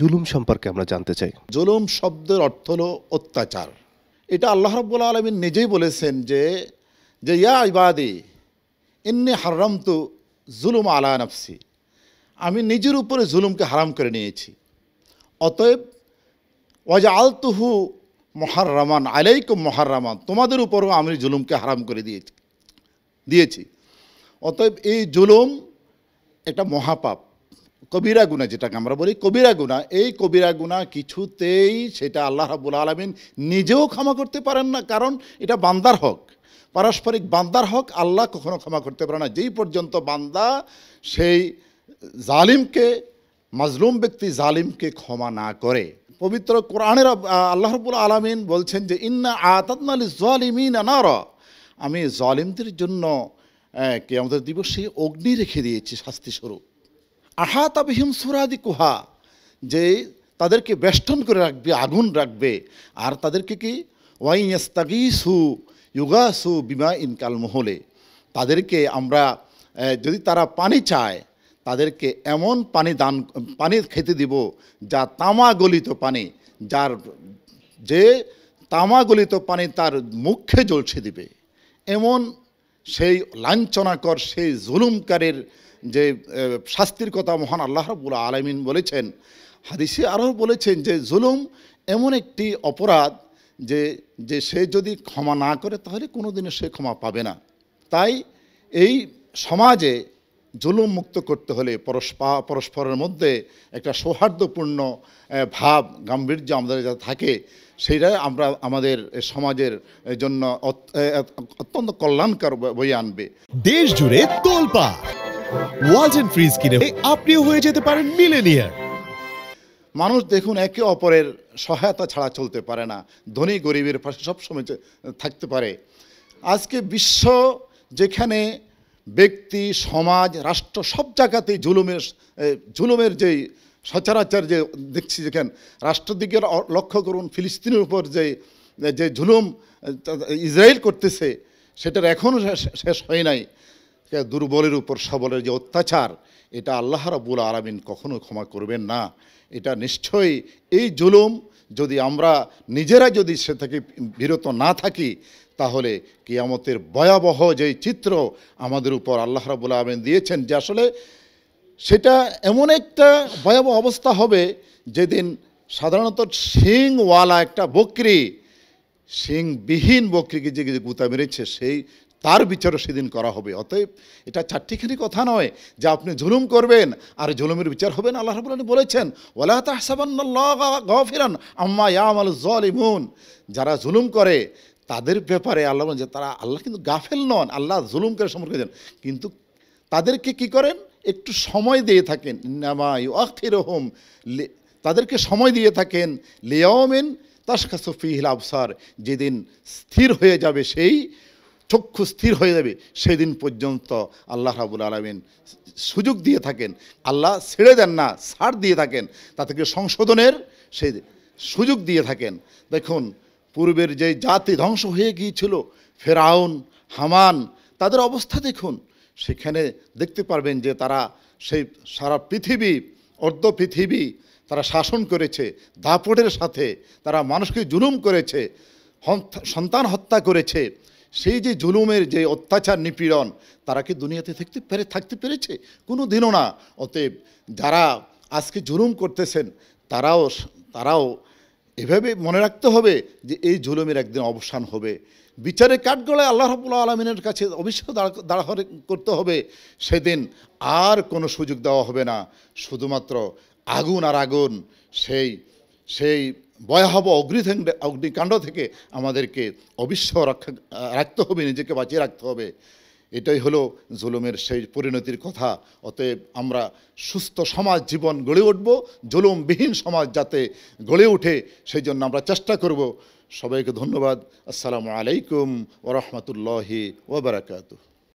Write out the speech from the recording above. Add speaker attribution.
Speaker 1: জুলুম সম্পর্কে আমরা জানতে চাই।
Speaker 2: জুলুম শব্দের অর্থ হলো অত্যাচার। এটা আল্লাহ রাব্বুল আলামিন নিজেই বলেছেন যে ইয়া ইবাদি ইন্নী হাররামতু জুলুম আলা নাফসি, আমি নিজের উপরে জুলুমকে হারাম করে নিয়েছি। অতএব ওয়াজআলতুহু মুহাররামান আলাইকুম মুহাররামান, তোমাদের উপরও আমি জুলুমকে হারাম করে দিয়েছি। অতএব এই জুলুম একটা মহাপাপ, কবিরা গুনাহ, যেটাকে আমরা বলি কবিরা গুনাহ। এই কবিরা গুনাহ কিছুতেই সেটা আল্লাহ রাব্বুল আলামিন নিজেও ক্ষমা করতে পারেন না, কারণ এটা বান্দার হক, পারস্পরিক বান্দার হক। আল্লাহ কখনো ক্ষমা করতে পারে না যেই পর্যন্ত বান্দা সেই জালিমকে, মাজলুম ব্যক্তি জালিমকে ক্ষমা না করে। পবিত্র কোরআনের আল্লাহ রাব্বুল আলামিন বলছেন যে ইন্না আতাদনা লিয-যালিমিনা নারা, আমি জালিমদের জন্য কিয়ামতের দিবসে অগ্নি রেখে দিয়েছি শাস্তি স্বরূপ। আহাতা বিহিম সুরাদিকুহা, যে তাদেরকে বেষ্টন করে রাখবে, আগুন রাখবে। আর তাদেরকে কি ওয়াইয়াস্তাগীসু ইউগাসু বিমাইন কালমুহলে, তাদেরকে আমরা যদি তারা পানি চায় তাদেরকে এমন পানি খেতে দিব যা তামা গলিত পানি, যে তামা গলিত পানি তার মুখে জ্বলছে দিবে। এমন সেই লাঞ্ছনাকর, সেই জুলুমকারীর যে শাস্তির কথা মহান আল্লাহ রাব্বুল আলামিন বলেছেন। হাদিসে আরও বলেছেন যে জুলুম এমন একটি অপরাধ যে সে যদি ক্ষমা না করে তাহলে কোনো দিনও সে ক্ষমা পাবে না। তাই এই সমাজে জুলুম মুক্ত করতে হলে পরস্পরের মধ্যে একটা সৌহার্দ্যপূর্ণ ভাব, গাম্ভীর্য আমাদের যা থাকে, সেইটাই আমরা আমাদের সমাজের জন্য অত্যন্ত কল্যাণকর বয়ে আনবে।
Speaker 3: দেশ জুড়ে তোলপাড়, ওয়ালটন ফ্রিজ কিনে আপনিও হয়ে যেতে পারেন মিলেনিয়ার।
Speaker 2: মানুষ দেখুন একে অপরের সহায়তা ছাড়া চলতে পারে না, ধনী গরিবের পাশে সবসময় থাকতে পারে। আজকে বিশ্ব যেখানে ব্যক্তি, সমাজ, রাষ্ট্র সব জায়গাতেই জুলুমের যেই সচরাচর যে দেখছি, যেখানে রাষ্ট্রদিকে লক্ষ্য করুন, ফিলিস্তিনের উপর যে জুলুম ইসরায়েল করতেছে সেটার এখনও শেষ হয় নাই। দুর্বলের উপর সবলের যে অত্যাচার, এটা আল্লাহ রাব্বুল আলামিন কখনো ক্ষমা করবেন না। এটা নিশ্চয়ই এই জুলুম যদি আমরা নিজেরা যদি সে থেকে বিরত না থাকি, তাহলে কিয়ামতের ভয়াবহ যেই চিত্র আমাদের উপর আল্লাহ রাব্বুল আলামিন দিয়েছেন, যে আসলে সেটা এমন একটা ভয়াবহ অবস্থা হবে যেদিন সাধারণত শিংওয়ালা একটা বকরি, শিংবিহীন বকরিকে যে গুতা মেরেছে তার বিচারও সেদিন করা হবে। অতএব এটা চারটিখানি কথা নয় যে আপনি জুলুম করবেন আর জুলুমের বিচার হবে না। আল্লাহ রাব্বুল আলামিন বলেছেন ওয়ালা তাহসাবান্নাল্লাহা গাফিরান আম্মা ইয়ামালুজ জালিমুন, যারা জুলুম করে তাদের ব্যাপারে আল্লাহ বলেন যে আল্লাহ কিন্তু গাফেল নন, আল্লাহ জুলুম করে সম্পর্কে জানেন, কিন্তু তাদেরকে কি করেন, একটু সময় দিয়ে থাকেন। ইন্নামা ইউআখিরুহুম, তাদেরকে সময় দিয়ে থাকেন লিয়াউমিন তাশখাসু ফীহিল আবসার, যেদিন স্থির হয়ে যাবে, সেই চক্ষু স্থির হয়ে যাবে, সেদিন পর্যন্ত আল্লাহ রাব্বুল আলামিন সুযোগ দিয়ে থাকেন। আল্লাহ ছেড়ে দেন না, ছাড় দিয়ে থাকেন, তাদেরকে সংশোধনের সেই সুযোগ দিয়ে থাকেন। দেখুন পূর্বের যে জাতি ধ্বংস হয়ে গিয়েছিল, ফেরাউন, হামান, তাদের অবস্থা দেখুন। সেখানে দেখতে পারবেন যে তারা সেই সারা পৃথিবী, অর্ধ পৃথিবী তারা শাসন করেছে, দাপটের সাথে তারা মানুষকে জুলুম করেছে, সন্তান হত্যা করেছে। সেই যে জুলুমের যে অত্যাচার, নিপীড়ন, তারা কি দুনিয়াতে থাকতে পেরেছে? কোনো দিনও না। অতএব যারা আজকে জুলুম করতেছেন তারাও এভাবে মনে রাখতে হবে যে এই জুলুমের একদিন অবসান হবে। বিচারে কাঠগড়ায় আল্লাহ রাব্বুল আলামিনের কাছে অবশ্যই দাঁড় করতে হবে। সেদিন আর কোনো সুযোগ দেওয়া হবে না, শুধুমাত্র আগুন আর আগুন। সেই ভয়াবহ অগ্নিকাণ্ড থেকে আমাদেরকে অবশ্য রাখতে হবে, নিজেকে বাঁচিয়ে রাখতে হবে। এটাই হলো জুলুমের সেই পরিণতির কথা। অতএব আমরা সুস্থ সমাজ জীবন গড়ে উঠব, জুলুমবিহীন সমাজ যাতে গড়ে ওঠে সেই জন্য আমরা চেষ্টা করব। সবাইকে ধন্যবাদ। আসসালামু আলাইকুম ওয়া রাহমাতুল্লাহি ওয়া বারাকাতুহু।